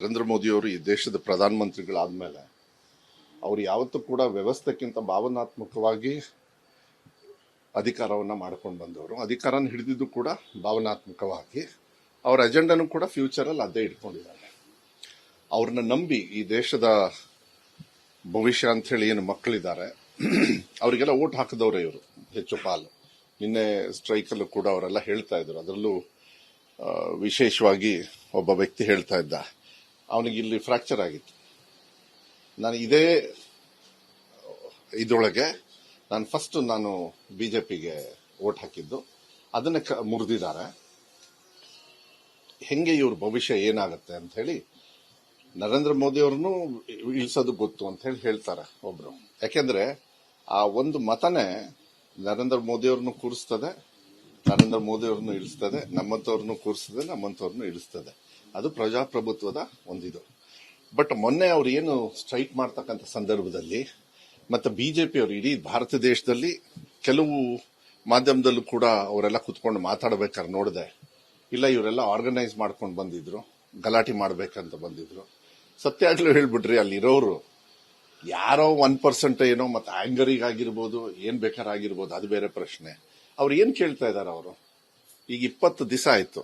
ನರೇಂದ್ರ ಮೋದಿಯವರು ಈ ದೇಶದ ಪ್ರಧಾನಮಂತ್ರಿಗಳಾದ್ಮೇಲೆ ಅವರು ಯಾವತ್ತೂ ಕೂಡ ವ್ಯವಸ್ಥೆಕ್ಕಿಂತ ಭಾವನಾತ್ಮಕವಾಗಿ ಅಧಿಕಾರವನ್ನು ಮಾಡ್ಕೊಂಡು ಬಂದವರು. ಅಧಿಕಾರನ ಹಿಡಿದಿದ್ದು ಕೂಡ ಭಾವನಾತ್ಮಕವಾಗಿ. ಅವರ ಅಜೆಂಡಾನು ಕೂಡ ಫ್ಯೂಚರಲ್ಲಿ ಅದೇ ಇಟ್ಕೊಂಡಿದ್ದಾರೆ. ಅವ್ರನ್ನ ನಂಬಿ ಈ ದೇಶದ ಭವಿಷ್ಯ ಅಂತ ಹೇಳಿ ಏನು ಮಕ್ಕಳಿದ್ದಾರೆ ಅವರಿಗೆಲ್ಲ ಓಟ್ ಹಾಕಿದವರೇ ಇವರು ಹೆಚ್ಚು ಪಾಲು. ನಿನ್ನೆ ಸ್ಟ್ರೈಕಲ್ಲೂ ಕೂಡ ಅವರೆಲ್ಲ ಹೇಳ್ತಾ ಇದ್ರು. ಅದರಲ್ಲೂ ವಿಶೇಷವಾಗಿ ಒಬ್ಬ ವ್ಯಕ್ತಿ ಹೇಳ್ತಾ ಇದ್ದ, ಅವನಿಗೆ ಇಲ್ಲಿ ಫ್ರಾಕ್ಚರ್ ಆಗಿತ್ತು. ನಾನು ಇದೇ ಇದರೊಳಗೆ ನಾನು ಬಿಜೆಪಿಗೆ ವೋಟ್ ಹಾಕಿದ್ದು, ಅದನ್ನ ಮುರಿದಿದ್ದಾರೆ. ಹೆಂಗೆ ಇವ್ರ ಭವಿಷ್ಯ ಏನಾಗುತ್ತೆ ಅಂತ ಹೇಳಿ ನರೇಂದ್ರ ಮೋದಿ ಅವ್ರನ್ನು ಇಳಿಸೋದು ಗೊತ್ತು ಅಂತ ಹೇಳಿ ಹೇಳ್ತಾರೆ ಒಬ್ರು. ಯಾಕೆಂದ್ರೆ ಆ ಒಂದು ಮತನೇ ನರೇಂದ್ರ ಮೋದಿ ಅವ್ರನ್ನು ಕೂರಿಸ್ತದೆ, ನರೇಂದ್ರ ಮೋದಿ ಅವ್ರನ್ನು ಇಳಿಸ್ತದೆ, ನಮ್ಮಂತವ್ರನ್ನು ಕೂರಿಸ್ತದೆ, ನಮ್ಮಂತವ್ರನ್ನು ಇಳಿಸ್ತದೆ. ಅದು ಪ್ರಜಾಪ್ರಭುತ್ವದ ಒಂದಿದು. ಬಟ್ ಮೊನ್ನೆ ಅವ್ರು ಏನು ಸ್ಟ್ರೈಕ್ ಮಾಡ್ತಕ್ಕಂಥ ಸಂದರ್ಭದಲ್ಲಿ ಮತ್ತೆ ಬಿಜೆಪಿ ಅವರು ಇಡೀ ಭಾರತ ದೇಶದಲ್ಲಿ ಕೆಲವು ಮಾಧ್ಯಮದಲ್ಲೂ ಕೂಡ ಅವರೆಲ್ಲ ಕುತ್ಕೊಂಡು ಮಾತಾಡಬೇಕಾದ್ರೆ ನೋಡಿದೆ, ಇಲ್ಲ ಇವರೆಲ್ಲ ಆರ್ಗನೈಸ್ ಮಾಡ್ಕೊಂಡು ಬಂದಿದ್ರು, ಗಲಾಟೆ ಮಾಡ್ಬೇಕಂತ ಬಂದಿದ್ರು. ಸತ್ಯಾಗ್ಲೂ ಹೇಳ್ಬಿಟ್ರಿ, ಅಲ್ಲಿರೋರು ಯಾರೋ 1% ಏನೋ ಮತ್ತೆ ಆಂಗರಿಗಾಗಿರ್ಬೋದು, ಏನ್ ಬೇಕಾರಾಗಿರ್ಬೋದು, ಅದು ಬೇರೆ ಪ್ರಶ್ನೆ. ಅವ್ರು ಏನ್ ಕೇಳ್ತಾ ಇದಾರೆ? ಅವರು ಈಗ 20 ದಿವಸ ಆಯ್ತು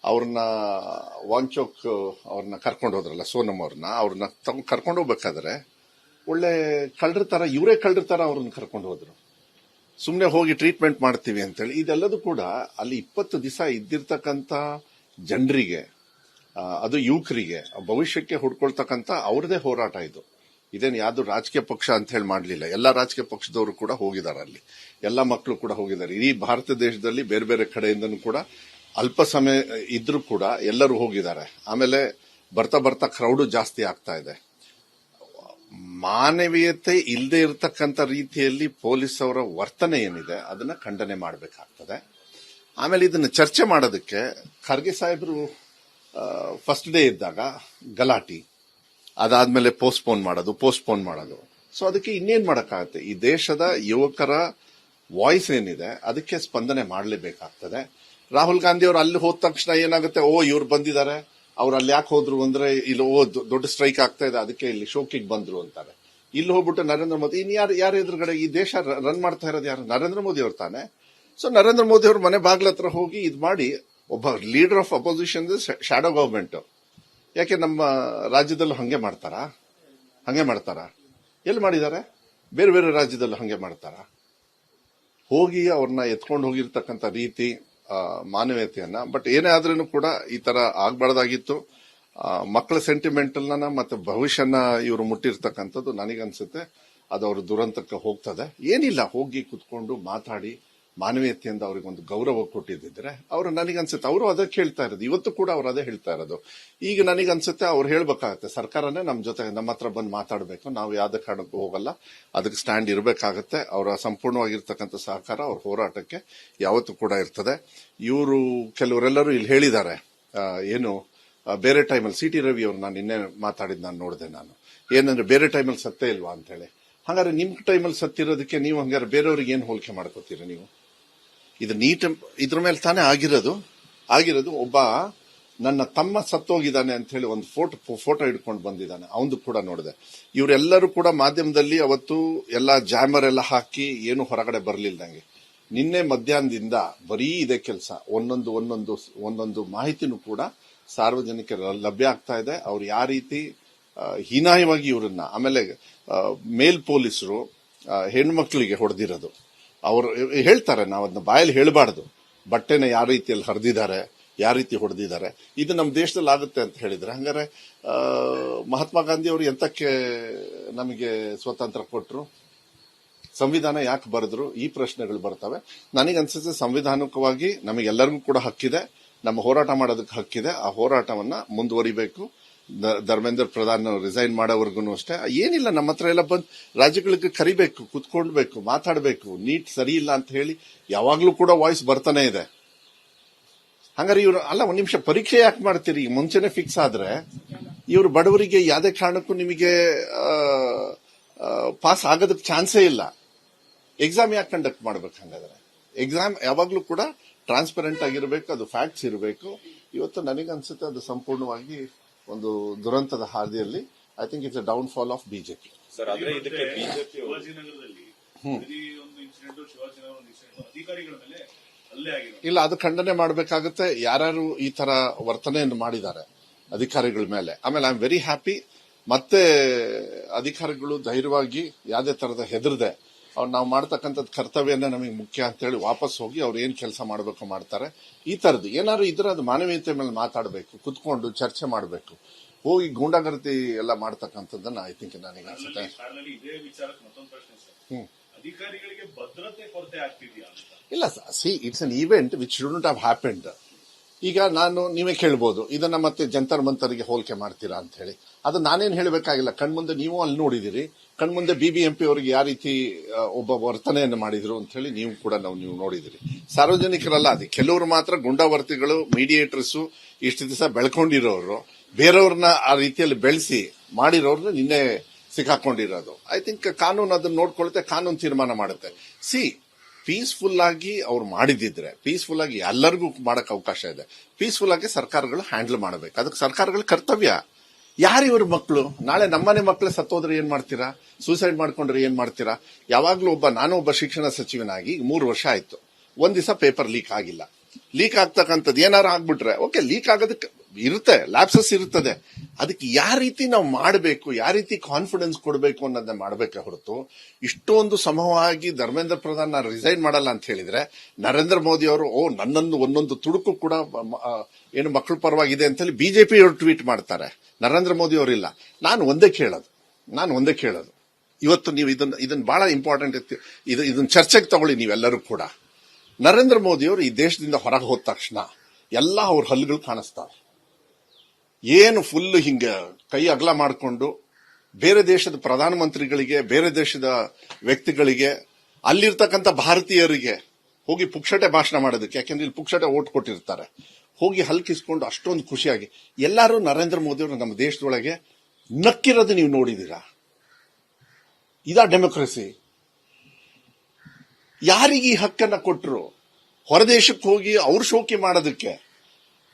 ಅವ್ರನ್ನ ವಾಂಚೋಕ್ ಅವ್ರನ್ನ ಕರ್ಕೊಂಡು ಹೋದ್ರಲ್ಲ, ಸೋನಮ್ ಅವ್ರನ್ನ ಕರ್ಕೊಂಡು ಹೋಗ್ಬೇಕಾದ್ರೆ ಒಳ್ಳೆ ಕಳ್ಳರ ತರ, ಇವರೇ ಕಳ್ಳರ ತರ ಅವ್ರನ್ನ ಕರ್ಕೊಂಡು ಹೋದ್ರು. ಸುಮ್ನೆ ಹೋಗಿ ಟ್ರೀಟ್ಮೆಂಟ್ ಮಾಡ್ತೀವಿ ಅಂತೇಳಿ. ಇದೆಲ್ಲದೂ ಕೂಡ ಅಲ್ಲಿ 20 ದಿವಸ ಇದ್ದಿರ್ತಕ್ಕಂಥ ಜನರಿಗೆ, ಅದು ಯುವಕರಿಗೆ ಭವಿಷ್ಯಕ್ಕೆ ಹುಡ್ಕೊಳ್ತಕ್ಕಂಥ ಅವ್ರದೇ ಹೋರಾಟ ಇದು. ಇದೇನು ಯಾವ್ದು ರಾಜಕೀಯ ಪಕ್ಷ ಅಂತ ಹೇಳಿ ಮಾಡ್ಲಿಲ್ಲ. ಎಲ್ಲಾ ರಾಜಕೀಯ ಪಕ್ಷದವರು ಕೂಡ ಹೋಗಿದ್ದಾರೆ, ಅಲ್ಲಿ ಎಲ್ಲಾ ಮಕ್ಕಳು ಕೂಡ ಹೋಗಿದ್ದಾರೆ. ಇಡೀ ಭಾರತ ದೇಶದಲ್ಲಿ ಬೇರೆ ಬೇರೆ ಕಡೆಯಿಂದನೂ ಕೂಡ ಅಲ್ಪ ಸಮಯ ಇದ್ರೂ ಕೂಡ ಎಲ್ಲರೂ ಹೋಗಿದ್ದಾರೆ. ಆಮೇಲೆ ಬರ್ತಾ ಬರ್ತಾ ಕ್ರೌಡು ಜಾಸ್ತಿ ಆಗ್ತಾ ಇದೆ. ಮಾನವೀಯತೆ ಇಲ್ಲದೆ ಇರತಕ್ಕಂಥ ರೀತಿಯಲ್ಲಿ ಪೊಲೀಸ್ ಅವರ ವರ್ತನೆ ಏನಿದೆ ಅದನ್ನ ಖಂಡನೆ ಮಾಡಬೇಕಾಗ್ತದೆ. ಆಮೇಲೆ ಇದನ್ನ ಚರ್ಚೆ ಮಾಡೋದಕ್ಕೆ ಖರ್ಗೆ ಸಾಹೇಬರು ಫಸ್ಟ್ ಡೇ ಇದ್ದಾಗ ಗಲಾಟಿ, ಅದಾದ್ಮೇಲೆ ಪೋಸ್ಟ್ಪೋನ್ ಮಾಡೋದು. ಸೊ ಅದಕ್ಕೆ ಇನ್ನೇನ್ ಮಾಡಕ್ಕಾಗತ್ತೆ? ಈ ದೇಶದ ಯುವಕರ ವಾಯ್ಸ್ ಏನಿದೆ ಅದಕ್ಕೆ ಸ್ಪಂದನೆ ಮಾಡಲೇಬೇಕಾಗ್ತದೆ. ರಾಹುಲ್ ಗಾಂಧಿ ಅವರು ಅಲ್ಲಿ ಹೋದ ತಕ್ಷಣ ಏನಾಗುತ್ತೆ, ಇವ್ರು ಬಂದಿದ್ದಾರೆ, ಅವ್ರು ಅಲ್ಲಿ ಯಾಕೆ ಹೋದ್ರು ಅಂದ್ರೆ ಇಲ್ಲಿ ದೊಡ್ಡ ಸ್ಟ್ರೈಕ್ ಆಗ್ತಾ ಇದೆ, ಅದಕ್ಕೆ ಇಲ್ಲಿ ಶೋಕಿಗೆ ಬಂದ್ರು ಅಂತಾರೆ. ಇಲ್ಲಿ ಹೋಗ್ಬಿಟ್ಟು ನರೇಂದ್ರ ಮೋದಿ, ಇನ್ ಯಾರು ಎದುರುಗಡೆ ಈ ದೇಶ ರನ್ ಮಾಡ್ತಾ ಇರೋದು ಯಾರು? ನರೇಂದ್ರ ಮೋದಿ ಅವ್ರು ತಾನೆ. ಸೊ ನರೇಂದ್ರ ಮೋದಿ ಅವ್ರ ಮನೆ ಬಾಗ್ಲ ಹತ್ರ ಹೋಗಿ ಇದ್ ಮಾಡಿ, ಒಬ್ಬ leader of opposition shadow government. ಯಾಕೆ ನಮ್ಮ ರಾಜ್ಯದಲ್ಲೂ ಹಂಗೆ ಮಾಡ್ತಾರಾ? ಎಲ್ಲಿ ಮಾಡಿದ್ದಾರೆ? ಬೇರೆ ಬೇರೆ ರಾಜ್ಯದಲ್ಲೂ ಹಂಗೆ ಮಾಡ್ತಾರಾ? ಹೋಗಿ ಅವ್ರನ್ನ ಎತ್ಕೊಂಡು ಹೋಗಿರ್ತಕ್ಕಂಥ ರೀತಿ, ಮಾನವೀಯತೆಯನ್ನ. ಬಟ್ ಏನೇ ಆದ್ರೂ ಕೂಡ ಈ ತರ ಆಗ್ಬಾರ್ದಾಗಿತ್ತು. ಮಕ್ಕಳ ಸೆಂಟಿಮೆಂಟಲ್ನ ಮತ್ತೆ ಭವಿಷ್ಯನ ಇವರು ಮುಟ್ಟಿರ್ತಕ್ಕಂಥದ್ದು ನನಗನ್ಸುತ್ತೆ ಅದು ಅವ್ರ ದುರಂತಕ್ಕೆ ಹೋಗ್ತದೆ. ಏನಿಲ್ಲ, ಹೋಗಿ ಕುತ್ಕೊಂಡು ಮಾತಾಡಿ ಮಾನವೀಯತೆಯಿಂದ ಅವ್ರಿಗೊಂದು ಗೌರವ ಕೊಟ್ಟಿದ್ದಿದ್ರೆ ಅವರು, ನನಗನ್ಸುತ್ತೆ ಅವರು ಅದಕ್ಕೆ ಹೇಳ್ತಾ ಇರೋದು. ಇವತ್ತು ಕೂಡ ಅವ್ರು ಅದೇ ಹೇಳ್ತಾ ಇರೋದು. ಈಗ ನನಗನ್ಸುತ್ತೆ ಅವ್ರು ಹೇಳ್ಬೇಕಾಗತ್ತೆ, ಸರ್ಕಾರನೇ ನಮ್ಮ ಹತ್ರ ಬಂದು ಮಾತಾಡಬೇಕು, ನಾವು ಯಾವ್ದೇ ಕಾರಣಕ್ಕೂ ಹೋಗಲ್ಲ, ಅದಕ್ಕೆ ಸ್ಟ್ಯಾಂಡ್ ಇರಬೇಕಾಗತ್ತೆ. ಅವರ ಸಂಪೂರ್ಣವಾಗಿರ್ತಕ್ಕಂಥ ಸಹಕಾರ ಅವ್ರ ಹೋರಾಟಕ್ಕೆ ಯಾವತ್ತೂ ಕೂಡ ಇರ್ತದೆ. ಇವರು ಕೆಲವರೆಲ್ಲರೂ ಇಲ್ಲಿ ಹೇಳಿದ್ದಾರೆ, ಏನು ಬೇರೆ ಟೈಮಲ್ಲಿ ಸಿ ಟಿ ರವಿ ಅವ್ರು ನಾನು ನಿನ್ನೆ ಮಾತಾಡಿದ್ ನಾನು ನೋಡಿದೆ. ನಾನು ಏನಂದ್ರೆ ಬೇರೆ ಟೈಮಲ್ಲಿ ಸತ್ತೇ ಇಲ್ವಾ ಅಂತ ಹೇಳಿ. ಹಂಗಾರೆ ನಿಮ್ ಟೈಮಲ್ಲಿ ಸತ್ತಿರೋದಕ್ಕೆ ನೀವು ಹಂಗಾರೆ ಬೇರೆಯವ್ರಿಗೆ ಏನ್ ಹೋಲಿಕೆ ಮಾಡ್ಕೋತೀರಿ ನೀವು? ಇದು ಇದ್ರ ಮೇಲೆ ತಾನೇ ಆಗಿರೋದು. ಒಬ್ಬ ನನ್ನ ತಮ್ಮ ಸತ್ತೋಗಿದ್ದಾನೆ ಅಂತ ಹೇಳಿ ಒಂದು ಫೋಟೋ ಹಿಡ್ಕೊಂಡು ಬಂದಿದ್ದಾನೆ, ಅವನು ಕೂಡ ನೋಡಿದೆ. ಇವರೆಲ್ಲರೂ ಕೂಡ ಮಾಧ್ಯಮದಲ್ಲಿ ಅವತ್ತು ಎಲ್ಲ ಜಾಮರ್ ಎಲ್ಲ ಹಾಕಿ ಏನು ಹೊರಗಡೆ ಬರಲಿಲ್ಲದಂಗೆ. ನಿನ್ನೆ ಮಧ್ಯಾಹ್ನದಿಂದ ಬರೀ ಇದೇ ಕೆಲಸ. ಒಂದೊಂದು ಮಾಹಿತಿನೂ ಕೂಡ ಸಾರ್ವಜನಿಕರ ಲಭ್ಯ ಆಗ್ತಾ ಇದೆ. ಅವ್ರು ಯಾವ ರೀತಿ ಹೀನಾಯವಾಗಿ ಇವರನ್ನ, ಆಮೇಲೆ ಮೇಲ್ ಪೊಲೀಸರು ಹೆಣ್ಮಕ್ಳಿಗೆ ಹೊಡೆದಿರೋದು ಅವರು ಹೇಳ್ತಾರೆ. ನಾವು ಅದನ್ನ ಬಾಯಲ್ಲಿ ಹೇಳಬಾರ್ದು. ಬಟ್ಟೆನ ಯಾವ ರೀತಿಯಲ್ಲಿ ಹರಿದಿದ್ದಾರೆ, ಯಾವ ರೀತಿ ಹೊಡೆದಿದ್ದಾರೆ, ಇದು ನಮ್ಮ ದೇಶದಲ್ಲಿ ಆಗುತ್ತೆ ಅಂತ ಹೇಳಿದ್ರೆ, ಹಂಗಾರೆ ಮಹಾತ್ಮ ಗಾಂಧಿ ಅವರು ಎಂತಕ್ಕೆ ನಮಗೆ ಸ್ವಾತಂತ್ರ್ಯ ಕೊಟ್ಟರು? ಸಂವಿಧಾನ ಯಾಕೆ ಬರೆದ್ರು? ಈ ಪ್ರಶ್ನೆಗಳು ಬರ್ತವೆ. ನನಗನ್ಸುತ್ತೆ ಸಂವಿಧಾನಿಕವಾಗಿ ನಮಗೆಲ್ಲರಿಗೂ ಕೂಡ ಹಕ್ಕಿದೆ, ನಮ್ಮ ಹೋರಾಟ ಮಾಡೋದಕ್ಕೆ ಹಕ್ಕಿದೆ. ಆ ಹೋರಾಟವನ್ನ ಮುಂದುವರಿಬೇಕು. ಧರ್ಮೇಂದ್ರ ಪ್ರಧಾನ್ ರಿಸೈನ್ ಮಾಡೋವರೆಗೂ ಅಷ್ಟೇ. ಏನಿಲ್ಲ, ನಮ್ಮ ಹತ್ರ ಎಲ್ಲ ಬಂದು ರಾಜ್ಯಗಳಿಗೆ ಕರಿಬೇಕು, ಕುತ್ಕೊಳ್ಬೇಕು, ಮಾತಾಡಬೇಕು. ನೀಟ್ ಸರಿ ಇಲ್ಲ ಅಂತ ಹೇಳಿ ಯಾವಾಗ್ಲೂ ಕೂಡ ವಾಯ್ಸ್ ಬರ್ತಾನೆ ಇದೆ. ಹಂಗಾರೆ ಇವರು ಅಲ್ಲ, ಒಂದ್ ನಿಮಿಷ ಪರೀಕ್ಷೆ ಯಾಕೆ ಮಾಡ್ತೀರಿ? ಮುಂಚೆನೆ ಫಿಕ್ಸ್ ಆದ್ರೆ ಇವರು ಬಡವರಿಗೆ ಯಾವುದೇ ಕಾರಣಕ್ಕೂ ನಿಮಗೆ ಪಾಸ್ ಆಗೋದಕ್ಕೆ ಚಾನ್ಸೇ ಇಲ್ಲ. ಎಕ್ಸಾಮ್ ಯಾಕೆ ಕಂಡಕ್ಟ್ ಮಾಡ್ಬೇಕು? ಹಂಗಾದ್ರೆ ಎಕ್ಸಾಮ್ ಯಾವಾಗ್ಲೂ ಕೂಡ ಟ್ರಾನ್ಸ್ಪರೆಂಟ್ ಆಗಿರಬೇಕು, ಅದು ಫ್ಯಾಕ್ಟ್ಸ್ ಇರಬೇಕು. ಇವತ್ತು ನನಗನ್ಸುತ್ತೆ ಅದು ಸಂಪೂರ್ಣವಾಗಿ ಒಂದು ದುರಂತದ ಹಾದಿಯಲ್ಲಿ I think it's a down fall of BJP. Sir ಆದ್ರೆ ಇದಕ್ಕೆ ಬಿಜೆಪಿ ಶಿವಾಜಿನಗರದಲ್ಲಿ ಒಂದು ಇನ್ಸಿಡೆಂಟ್, ಶಿವಾಜಿನಗರ ಒಂದು ಇನ್ಸಿಡೆಂಟ್, ಅಧಿಕಾರಿಗಳ ಮೇಲೆ ಹಲ್ಲೆ ಆಗಿದೆ. ಇಲ್ಲ, ಅದು ಖಂಡನೆ ಮಾಡಬೇಕಾಗುತ್ತೆ. ಯಾರು ಈ ತರ ವರ್ತನೆಯನ್ನು ಮಾಡಿದ್ದಾರೆ ಅಧಿಕಾರಿಗಳ ಮೇಲೆ. ಆಮೇಲೆ ಐ ಆಮ್ ವೆರಿ ಹ್ಯಾಪಿ, ಮತ್ತೆ ಅಧಿಕಾರಿಗಳು ಧೈರ್ಯವಾಗಿ ಯಾವುದೇ ತರದ ಹೆದರದೆ ಅವ್ರು ನಾವು ಮಾಡ್ತಕ್ಕಂಥದ್ದು ಕರ್ತವ್ಯನೇ ನಮಗೆ ಮುಖ್ಯ ಅಂತೇಳಿ ವಾಪಸ್ ಹೋಗಿ ಅವ್ರು ಏನ್ ಕೆಲಸ ಮಾಡಬೇಕು ಮಾಡ್ತಾರೆ. ಈ ತರದ್ದು ಏನಾದ್ರು ಇದ್ರೆ ಅದು ಮಾನವೀಯತೆ ಮೇಲೆ ಮಾತಾಡಬೇಕು, ಕುತ್ಕೊಂಡು ಚರ್ಚೆ ಮಾಡಬೇಕು. ಹೋಗಿ ಗೂಂಡಾಗರ್ದಿ ಎಲ್ಲ ಮಾಡ್ತಕ್ಕಂಥದ್ದನ್ನ ಐ ಥಿಂಕ್ ನನಗೆ ಅನ್ಸುತ್ತೆ. ಇದೇ ವಿಚಾರಕ್ಕೆ ಮತ್ತೊಂದು ಪ್ರಶ್ನೆ ಸರ್, ಅಧಿಕಾರಿಗಳಿಗೆ ಭದ್ರತೆ ಕೊರತೆ ಆಗ್ತಿದೆಯಾ ಅಂತ? ಇಲ್ಲ, C it's an event which shouldn't have happened. ಈಗ ನೀವೇ ಕೇಳ್ಬೋದು, ಇದನ್ನ ಮತ್ತೆ ಜಂತರ್ ಮಂತರಿಗೆ ಹೋಲಿಕೆ ಮಾಡ್ತೀರಾ ಅಂತ ಹೇಳಿ. ಅದು ನಾನೇನು ಹೇಳಬೇಕಾಗಿಲ್ಲ. ಕಣ್ಮುಂದೆ ನೀವು ಅಲ್ಲಿ ನೋಡಿದಿರಿ, ಕಣ್ಮುಂದೆ BBMP ಅವರಿಗೆ ಯಾವ ರೀತಿ ಒಬ್ಬ ವರ್ತನೆಯನ್ನು ಮಾಡಿದ್ರು ಅಂತ ಹೇಳಿ ನೀವು ಕೂಡ ನೀವು ನೋಡಿದಿರಿ. ಸಾರ್ವಜನಿಕರಲ್ಲ, ಅದು ಕೆಲವರು ಮಾತ್ರ ಗುಂಡಾವರ್ತಿಗಳು, ಮೀಡಿಯೇಟರ್ಸ್ ಇಷ್ಟು ದಿವಸ ಬೆಳ್ಕೊಂಡಿರೋರು, ಬೇರೆಯವ್ರನ್ನ ಆ ರೀತಿಯಲ್ಲಿ ಬೆಳೆಸಿ ಮಾಡಿರೋರ್ನ ನಿನ್ನೆ ಸಿಕ್ಕಾಕೊಂಡಿರೋದು. ಐ ಥಿಂಕ್ ಕಾನೂನು ಅದನ್ನ ನೋಡ್ಕೊಳುತ್ತೆ, ಕಾನೂನು ತೀರ್ಮಾನ ಮಾಡುತ್ತೆ. ಪೀಸ್ಫುಲ್ ಆಗಿ ಅವ್ರು ಮಾಡಿದಿದ್ರೆ, ಪೀಸ್ಫುಲ್ ಆಗಿ ಎಲ್ಲರಿಗೂ ಮಾಡಕ್ ಅವಕಾಶ ಇದೆ. ಪೀಸ್ಫುಲ್ ಆಗಿ ಸರ್ಕಾರಗಳು ಹ್ಯಾಂಡಲ್ ಮಾಡಬೇಕು. ಅದಕ್ಕೆ ಸರ್ಕಾರಗಳ ಕರ್ತವ್ಯ. ಯಾರಿವ್ರ ಮಕ್ಕಳು? ನಾಳೆ ನಮ್ಮನೆ ಮಕ್ಕಳೇ ಸತ್ತೋದ್ರೆ ಏನ್ ಮಾಡ್ತೀರಾ? ಸೂಸೈಡ್ ಮಾಡ್ಕೊಂಡ್ರೆ ಏನ್ ಮಾಡ್ತೀರಾ? ಯಾವಾಗ್ಲೂ ನಾನು ಒಬ್ಬ ಶಿಕ್ಷಣ ಸಚಿವನಾಗಿ 3 ವರ್ಷ ಆಯ್ತು, ಒಂದ್ ದಿವಸ ಪೇಪರ್ ಲೀಕ್ ಆಗಿಲ್ಲ. ಲೀಕ್ ಆಗ್ತಕ್ಕಂಥದ್ದು ಏನಾರು ಆಗ್ಬಿಟ್ರೆ ಓಕೆ, ಲೀಕ್ ಆಗೋದಕ್ಕೆ ಇರುತ್ತೆ, ಲ್ಯಾಪ್ಸಸ್ ಇರುತ್ತದೆ. ಅದಕ್ಕೆ ಯಾವ ರೀತಿ ನಾವು ಮಾಡಬೇಕು, ಯಾವ ರೀತಿ ಕಾನ್ಫಿಡೆನ್ಸ್ ಕೊಡಬೇಕು ಅನ್ನೋದನ್ನ ಮಾಡಬೇಕೆ ಹೊರತು ಇಷ್ಟೊಂದು ಸಮವಾಗಿ ಧರ್ಮೇಂದ್ರ ಪ್ರಧಾನ್ ನಾನು ರಿಸೈನ್ ಮಾಡಲ್ಲ ಅಂತ ಹೇಳಿದ್ರೆ ನರೇಂದ್ರ ಮೋದಿ ಅವರು ನನ್ನೊಂದು ಒಂದೊಂದು ತುಡುಕು ಕೂಡ ಏನು ಮಕ್ಕಳ ಪರವಾಗಿದೆ ಅಂತ ಹೇಳಿ ಬಿಜೆಪಿ ಅವರು ಟ್ವೀಟ್ ಮಾಡ್ತಾರೆ. ನರೇಂದ್ರ ಮೋದಿ ಅವರಿಲ್ಲ. ನಾನು ಒಂದೇ ಕೇಳೋದು ಇವತ್ತು ನೀವು ಇದನ್ನ ಬಹಳ ಇಂಪಾರ್ಟೆಂಟ್ ಇತ್ತು, ಇದನ್ನ ಚರ್ಚೆಗೆ ತಗೊಳ್ಳಿ ನೀವೆಲ್ಲರೂ ಕೂಡ. ನರೇಂದ್ರ ಮೋದಿ ಅವರು ಈ ದೇಶದಿಂದ ಹೊರಗೆ ಹೋದ ತಕ್ಷಣ ಎಲ್ಲ ಅವ್ರ ಹಲ್ಲುಗಳು ಕಾಣಿಸ್ತಾವೆ. ಏನು ಫುಲ್ ಹಿಂಗ ಕೈ ಅಗಲ ಮಾಡಿಕೊಂಡು ಬೇರೆ ದೇಶದ ಪ್ರಧಾನಮಂತ್ರಿಗಳಿಗೆ, ಬೇರೆ ದೇಶದ ವ್ಯಕ್ತಿಗಳಿಗೆ, ಅಲ್ಲಿರ್ತಕ್ಕಂಥ ಭಾರತೀಯರಿಗೆ ಹೋಗಿ ಪುಕ್ಷಟೆ ಭಾಷಣ ಮಾಡೋದಕ್ಕೆ, ಯಾಕೆಂದ್ರೆ ಇಲ್ಲಿ ಪುಕ್ಷಟೆ ಓಟ್ ಕೊಟ್ಟಿರ್ತಾರೆ, ಹೋಗಿ ಹಲ್ಕಿಸ್ಕೊಂಡು ಅಷ್ಟೊಂದು ಖುಷಿಯಾಗಿ ಎಲ್ಲರೂ ನರೇಂದ್ರ ಮೋದಿ ಅವರು ನಮ್ಮ ದೇಶದೊಳಗೆ ನಕ್ಕಿರೋದು ನೀವು ನೋಡಿದೀರಾ? ಇದಾ ಡೆಮೋಕ್ರಸಿ? ಯಾರಿಗೆ ಈ ಹಕ್ಕನ್ನ ಕೊಟ್ಟರು? ಹೊರದೇಶಕ್ಕೆ ಹೋಗಿ ಅವ್ರು ಶೋಕಿ ಮಾಡೋದಕ್ಕೆ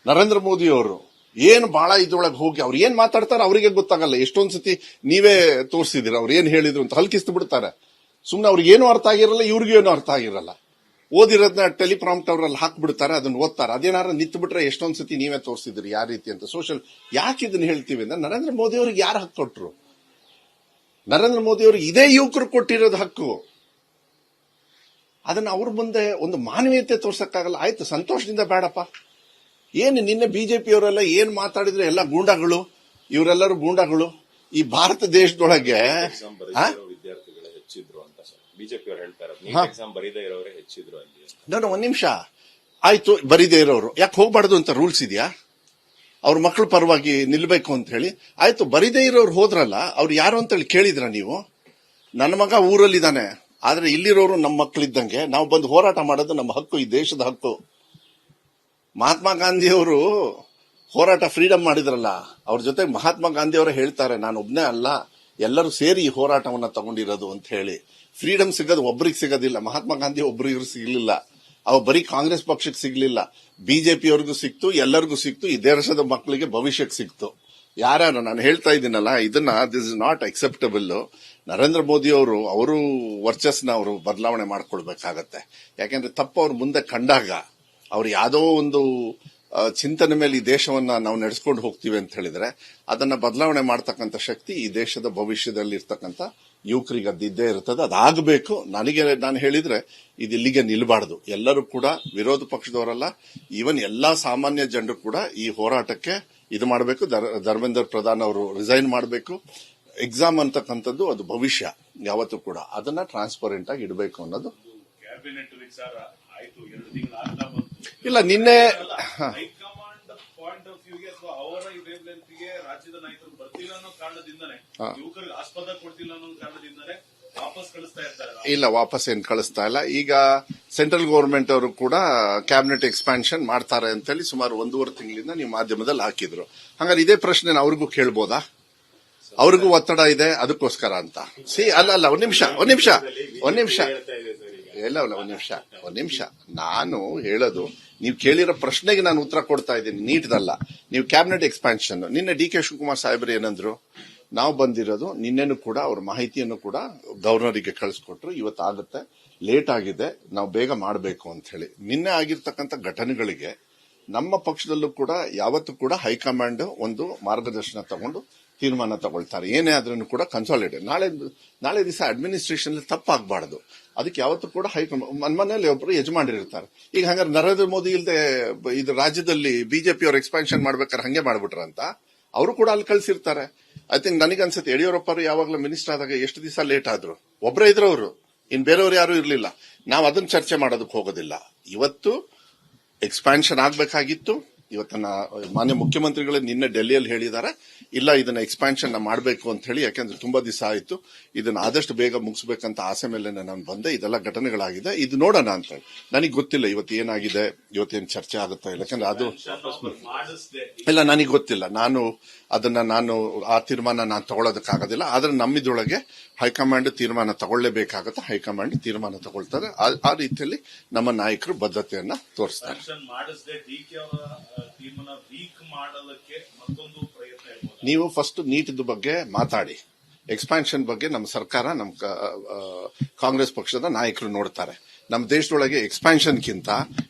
ನರೇಂದ್ರ ಮೋದಿ ಅವರು ಏನು ಬಹಳ ಇದ್ರೊಳಗೆ ಹೋಗಿ ಅವ್ರು ಏನ್ ಮಾತಾಡ್ತಾರೆ ಅವರಿಗೆ ಗೊತ್ತಾಗಲ್ಲ. ಎಷ್ಟೊಂದ್ ಸತಿ ನೀವೇ ತೋರಿಸಿದಿರ ಅವ್ರು ಏನ್ ಹೇಳಿದ್ರು ಅಂತ. ಹಲ್ಕಿಸ್ತು ಬಿಡ್ತಾರೆ. ಸುಮ್ನೆ ಅವ್ರಿಗೆ ಏನೂ ಅರ್ಥ ಆಗಿರಲ್ಲ, ಇವ್ರಿಗೂ ಏನೂ ಅರ್ಥ ಆಗಿರಲ್ಲ. ಓದಿರೋದನ್ನ ಟೆಲಿಪ್ರಾಂಪ್ಟ್ ಅವರಲ್ಲಿ ಹಾಕ್ಬಿಡ್ತಾರೆ, ಅದನ್ನ ಓದ್ತಾರೆ. ಅದೇನಾರ ನಿಂತು ಬಿಟ್ರೆ ಎಷ್ಟೊಂದ್ ಸತಿ ನೀವೇ ತೋರಿಸಿದ್ರಿ ಯಾವ ರೀತಿ ಅಂತ. ಸೋಷಿಯಲ್ ಯಾಕೆ ಇದನ್ನ ಹೇಳ್ತೀವಿ ಅಂದ್ರೆ ನರೇಂದ್ರ ಮೋದಿ ಅವ್ರಿಗೆ ಯಾರು ಹಕ್ಕು ಕೊಟ್ರು? ನರೇಂದ್ರ ಮೋದಿ ಅವ್ರಿಗೆ ಇದೇ ಯುವಕರು ಕೊಟ್ಟಿರೋದು ಹಕ್ಕು. ಅದನ್ನ ಅವ್ರ ಮುಂದೆ ಒಂದು ಮಾನವೀಯತೆ ತೋರ್ಸಕ್ಕಾಗಲ್ಲ. ಆಯ್ತು, ಸಂತೋಷದಿಂದ ಬೇಡಪ್ಪ. ಏನು ನಿನ್ನೆ ಬಿಜೆಪಿಯವರೆಲ್ಲ ಏನ್ ಮಾತಾಡಿದ್ರೆ ಎಲ್ಲ ಗೂಂಡಾಗಳು, ಇವರೆಲ್ಲರೂ ಗೂಂಡಾಗಳು. ಈ ಭಾರತ ದೇಶದೊಳಗೆ ವಿದ್ಯಾರ್ಥಿಗಳು ಹೆಚ್ಚಿದ್ರು ಅಂತ ಬಿಜೆಪಿ ಅವರು ಹೇಳ್ತಾರೆ. ಎಕ್ಸಾಮ್ ಬರೀದೇ ಇರೋರೇ ಹೆಚ್ಚಿದ್ರು ಅಲ್ಲಿ. ನಾನು ಒಂದ್ ನಿಮಿಷ, ಆಯ್ತು ಬರೀದೇ ಇರೋರು ಯಾಕೆ ಹೋಗ್ಬಾರ್ದು ಅಂತ ರೂಲ್ಸ್ ಇದೆಯಾ? ಅವ್ರ ಮಕ್ಕಳ ಪರವಾಗಿ ನಿಲ್ಬೇಕು ಅಂತ ಹೇಳಿ. ಆಯ್ತು, ಬರೀದೇ ಇರೋರು ಹೋದ್ರಲ್ಲ, ಅವ್ರು ಯಾರು ಅಂತ ಹೇಳಿ ಕೇಳಿದ್ರ ನೀವು? ನನ್ನ ಮಗ ಊರಲ್ಲಿದ್ದಾನೆ, ಆದ್ರೆ ಇಲ್ಲಿರೋರು ನಮ್ಮ ಮಕ್ಕಳಿದ್ದಂಗೆ. ನಾವು ಬಂದು ಹೋರಾಟ ಮಾಡೋದು ನಮ್ಮ ಹಕ್ಕು, ಈ ದೇಶದ ಹಕ್ಕು. ಮಹಾತ್ಮ ಗಾಂಧಿಯವರು ಹೋರಾಟ ಫ್ರೀಡಮ್ ಮಾಡಿದ್ರಲ್ಲ, ಅವ್ರ ಜೊತೆ ಮಹಾತ್ಮ ಗಾಂಧಿಯವರೇ ಹೇಳ್ತಾರೆ, ನಾನು ಒಬ್ನೇ ಅಲ್ಲ, ಎಲ್ಲರೂ ಸೇರಿ ಈ ಹೋರಾಟವನ್ನ ತಗೊಂಡಿರೋದು ಅಂತ ಹೇಳಿ. ಫ್ರೀಡಮ್ ಸಿಗೋದು ಒಬ್ರಿಗೆ ಸಿಗೋದಿಲ್ಲ. ಮಹಾತ್ಮ ಗಾಂಧಿ ಒಬ್ರಿಗೂ ಸಿಗ್ಲಿಲ್ಲ, ಅವ ಬರೀ ಕಾಂಗ್ರೆಸ್ ಪಕ್ಷಕ್ಕೆ ಸಿಗ್ಲಿಲ್ಲ, ಬಿಜೆಪಿಯವ್ರಿಗೂ ಸಿಕ್ತು, ಎಲ್ಲರಿಗೂ ಸಿಕ್ತು, ಈ ದೇಶದ ಮಕ್ಕಳಿಗೆ ಭವಿಷ್ಯಕ್ಕೆ ಸಿಕ್ತು. ಯಾರ್ಯಾರು ನಾನು ಹೇಳ್ತಾ ಇದ್ದೀನಲ್ಲ, ಇದನ್ನ this is not acceptable. Narendra Modi ಅವರು ವರ್ಚಸ್ನ ಅವರು ಬದಲಾವಣೆ ಮಾಡ್ಕೊಳ್ಬೇಕಾಗತ್ತೆ. ಯಾಕೆಂದ್ರೆ ತಪ್ಪು ಅವ್ರ ಮುಂದೆ ಕಂಡಾಗ ಅವ್ರು ಯಾವುದೋ ಒಂದು ಚಿಂತನೆ ಮೇಲೆ ಈ ದೇಶವನ್ನ ನಾವು ನಡೆಸ್ಕೊಂಡು ಹೋಗ್ತೀವಿ ಅಂತ ಹೇಳಿದ್ರೆ ಅದನ್ನ ಬದಲಾವಣೆ ಮಾಡ್ತಕ್ಕಂಥ ಶಕ್ತಿ ಈ ದೇಶದ ಭವಿಷ್ಯದಲ್ಲಿ ಇರ್ತಕ್ಕಂಥ ಯುವಕರಿಗೆ ಅದಿದ್ದೇ ಇರ್ತದೆ. ಅದಾಗಬೇಕು. ನಾನು ಹೇಳಿದ್ರೆ ಇದು ಇಲ್ಲಿಗೆ ನಿಲ್ಬಾರ್ದು. ಎಲ್ಲರೂ ಕೂಡ ವಿರೋಧ ಪಕ್ಷದವರಲ್ಲ, ಈವನ್ ಎಲ್ಲಾ ಸಾಮಾನ್ಯ ಜನರು ಕೂಡ ಈ ಹೋರಾಟಕ್ಕೆ ಇದು ಮಾಡಬೇಕು. ಧರ್ಮೇಂದ್ರ ಪ್ರಧಾನ್ ಅವರು ರಿಸೈನ್ ಮಾಡಬೇಕು. ಎಕ್ಸಾಮ್ ಅಂತಕ್ಕಂಥದ್ದು ಅದು ಭವಿಷ್ಯ ಯಾವತ್ತೂ ಕೂಡ, ಅದನ್ನ ಟ್ರಾನ್ಸ್ಪರೆಂಟ್ ಆಗಿ ಇಡಬೇಕು ಅನ್ನೋದು. ಕ್ಯಾಬಿನೆಟ್ ವಿಚಾರ ಆಯ್ತು, 2 ತಿಂಗಳು ಇಲ್ಲ, ನಿನ್ನೆ ಹೈಕಮಾಂಡ್ ಪಾಯಿಂಟ್ ಆಫ್ ವ್ಯೂಗೆ ಅಥವಾ ಅವರ ವೇವ್ಲೆಂತ್ಗೆ ರಾಜ್ಯದ ನಾಯಕರು ಬರ್ತಿಲ್ಲ ಅನ್ನೋ ಕಾರಣದಿಂದನೇ, ಯುವಕರಿಗೆ ಆಸ್ಪದ ಕೊಡ್ತಿಲ್ಲ ಅನ್ನೋ ಕಾರಣದಿಂದನೇ ವಾಪಸ್ ಕಳಿಸ್ತಾ ಇರ್ತಾರೆ. ಇಲ್ಲ, ವಾಪಸ್ ಏನ್ ಕಳಿಸ್ತಾ ಇಲ್ಲ. ಈಗ ಸೆಂಟ್ರಲ್ ಗವರ್ಮೆಂಟ್ ಅವರು ಕೂಡ ಕ್ಯಾಬಿನೆಟ್ ಎಕ್ಸ್ಪಾನ್ಷನ್ ಮಾಡ್ತಾರೆ ಅಂತ ಹೇಳಿ ಸುಮಾರು 1.5 ತಿಂಗಳಿಂದ ನೀವು ಮಾಧ್ಯಮದಲ್ಲಿ ಹಾಕಿದ್ರು. ಹಾಗಾದ್ರೆ ಇದೇ ಪ್ರಶ್ನೆ ಅವ್ರಿಗೂ ಕೇಳ್ಬೋದಾ? ಅವ್ರಿಗೂ ಒತ್ತಡ ಇದೆ ಅದಕ್ಕೋಸ್ಕರ ಅಂತ. ಅಲ್ಲ ಒಂದ್ ನಿಮಿಷ ಇಲ್ಲ ಒಂದ್ ನಿಮಿಷ ನಾನು ಹೇಳೋದು, ನೀವು ಕೇಳಿರೋ ಪ್ರಶ್ನೆಗೆ ನಾನು ಉತ್ತರ ಕೊಡ್ತಾ ಇದ್ದೀನಿ, ನೀಟ್ದಲ್ಲ. ನೀವು ಕ್ಯಾಬಿನೆಟ್ ಎಕ್ಸ್ಪಾನ್ಷನ್ ನಿನ್ನೆ ಡಿ ಕೆ ಶಿವಕುಮಾರ್ ಸಾಹೇಬರು ಏನಂದ್ರು, ನಾವು ಬಂದಿರೋದು ನಿನ್ನೆನೂ ಕೂಡ ಅವ್ರ ಮಾಹಿತಿಯನ್ನು ಕೂಡ ಗವರ್ನರಿಗೆ ಕಳಿಸ್ಕೊಟ್ರು, ಇವತ್ತಾಗುತ್ತೆ, ಲೇಟ್ ಆಗಿದೆ, ನಾವು ಬೇಗ ಮಾಡಬೇಕು ಅಂತ ಹೇಳಿ. ನಿನ್ನೆ ಆಗಿರ್ತಕ್ಕಂಥ ಘಟನೆಗಳಿಗೆ ನಮ್ಮ ಪಕ್ಷದಲ್ಲೂ ಕೂಡ ಯಾವತ್ತೂ ಕೂಡ ಹೈಕಮಾಂಡ್ ಒಂದು ಮಾರ್ಗದರ್ಶನ ತಗೊಂಡು ತೀರ್ಮಾನ ತಗೊಳ್ತಾರೆ. ಏನೇ ಆದ್ರೂ ಕೂಡ ಕನ್ಸಾಲಿಡೇಟ್ ನಾಳೆ ದಿವಸ ಅಡ್ಮಿನಿಸ್ಟ್ರೇಷನ್ ತಪ್ಪಾಗಬಾರದು. ಅದಕ್ಕೆ ಯಾವತ್ತೂ ಕೂಡ ಹೈಕಮಾಂಡ್ ಮನೆಯಲ್ಲಿ ಒಬ್ಬರು ಯಜಮಾನರಿರ್ತಾರೆ. ಈಗ ಹಂಗಾರೆ ನರೇಂದ್ರ ಮೋದಿ ಇಲ್ಲದೆ ಇದು ರಾಜ್ಯದಲ್ಲಿ ಬಿಜೆಪಿ ಅವ್ರು ಎಕ್ಸ್ಪಾನ್ಷನ್ ಮಾಡ್ಬೇಕಾದ್ರೆ ಹಂಗೆ ಮಾಡ್ಬಿಟ್ರಂತ ಅವರು ಕೂಡ ಅಲ್ಲಿ ಕಳ್ಸಿರ್ತಾರೆ. ಐ ಥಿಂಕ್ ನನಗನ್ಸುತ್ತೆ ಯಡಿಯೂರಪ್ಪ ಅವರು ಯಾವಾಗಲೂ ಮಿನಿಸ್ಟರ್ ಆದಾಗ ಎಷ್ಟು ದಿವಸ ಲೇಟ್ ಆದ್ರು, ಒಬ್ಬರೇ ಇದ್ರು ಅವರು, ಇನ್ ಬೇರೆಯವ್ರು ಯಾರು ಇರ್ಲಿಲ್ಲ. ನಾವು ಅದನ್ನ ಚರ್ಚೆ ಮಾಡೋದಕ್ಕೆ ಹೋಗೋದಿಲ್ಲ. ಇವತ್ತು ಎಕ್ಸ್ಪಾನ್ಷನ್ ಆಗ್ಬೇಕಾಗಿತ್ತು. ಇವತ್ತನ್ನ ಮಾನ್ಯ ಮುಖ್ಯಮಂತ್ರಿಗಳು ನಿನ್ನೆ ಡೆಲ್ಲಿಯಲ್ಲಿ ಹೇಳಿದ್ದಾರೆ, ಇಲ್ಲ ಇದನ್ನ ಎಕ್ಸ್ಪಾನ್ಷನ್ ಮಾಡಬೇಕು ಅಂತ ಹೇಳಿ, ಯಾಕೆಂದ್ರೆ ತುಂಬಾ ದಿವಸ ಆಯ್ತು, ಇದನ್ನ ಆದಷ್ಟು ಬೇಗ ಮುಗಿಸ್ಬೇಕಂತ ಆಸೆ ಮೇಲೆ ನಾನು ಬಂದೆ. ಇದೆಲ್ಲ ಘಟನೆಗಳಾಗಿದೆ, ಇದು ನೋಡೋಣ ಅಂತ ಹೇಳಿ. ನನಗೆ ಗೊತ್ತಿಲ್ಲ ಇವತ್ತು ಏನಾಗಿದೆ, ಇವತ್ತೇನು ಚರ್ಚೆ ಆಗುತ್ತಾ ಇಲ್ಲ, ಯಾಕಂದ್ರೆ ಅದು ಇಲ್ಲ, ನನಗೆ ಗೊತ್ತಿಲ್ಲ. ನಾನು ಆ ತೀರ್ಮಾನ ನಾನು ತಗೊಳ್ಳೋದಕ್ಕಾಗೋದಿಲ್ಲ. ಆದ್ರೆ ನಮ್ಮಿದೊಳಗೆ ಹೈಕಮಾಂಡ್ ತೀರ್ಮಾನ ತಗೊಳ್ಳೇಬೇಕಾಗತ್ತೆ. ಹೈಕಮಾಂಡ್ ತೀರ್ಮಾನ ತಗೊಳ್ತಾರೆ. ಆ ರೀತಿಯಲ್ಲಿ ನಮ್ಮ ನಾಯಕರು ಬದ್ಧತೆಯನ್ನ ತೋರಿಸ್ತಾರೆ. ನೀವು ಫಸ್ಟ್ ನೀಟ್ದ ಬಗ್ಗೆ ಮಾತಾಡಿ, ಎಕ್ಸ್ಪಾನ್ಷನ್ ಬಗ್ಗೆ ನಮ್ಮ ಸರ್ಕಾರ, ನಮ್ಮ ಕಾಂಗ್ರೆಸ್ ಪಕ್ಷದ ನಾಯಕರು ನೋಡ್ತಾರೆ. ನಮ್ಮ ದೇಶದೊಳಗೆ ಎಕ್ಸ್ಪಾನ್ಷನ್ಗಿಂತ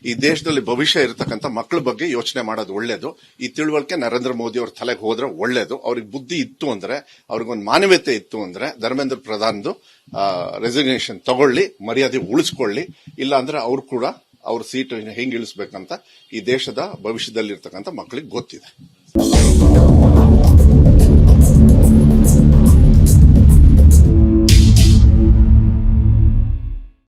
ಈ ದೇಶದಲ್ಲಿ ಭವಿಷ್ಯ ಇರತಕ್ಕಂಥ ಮಕ್ಕಳ ಬಗ್ಗೆ ಯೋಚನೆ ಮಾಡೋದು ಒಳ್ಳೇದು. ಈ ತಿಳುವಳಿಕೆ ನರೇಂದ್ರ ಮೋದಿ ಅವ್ರ ತಲೆಗೆ ಹೋದ್ರೆ ಒಳ್ಳೇದು. ಅವ್ರಿಗೆ ಬುದ್ಧಿ ಇತ್ತು ಅಂದ್ರೆ, ಅವ್ರಿಗೊಂದು ಮಾನವೀಯತೆ ಇತ್ತು ಅಂದ್ರೆ, ಧರ್ಮೇಂದ್ರ ಪ್ರಧಾನ್ದು ರೆಸಿಗ್ನೇಷನ್ ತಗೊಳ್ಳಿ, ಮರ್ಯಾದೆ ಉಳಿಸ್ಕೊಳ್ಳಿ. ಇಲ್ಲ ಅಂದ್ರೆ ಅವ್ರು ಕೂಡ ಅವ್ರ ಸೀಟ್ ಹೆಂಗ್ ಇಳಿಸ್ಬೇಕಂತ ಈ ದೇಶದ ಭವಿಷ್ಯದಲ್ಲಿರ್ತಕ್ಕಂಥ ಮಕ್ಕಳಿಗೆ ಗೊತ್ತಿದೆ.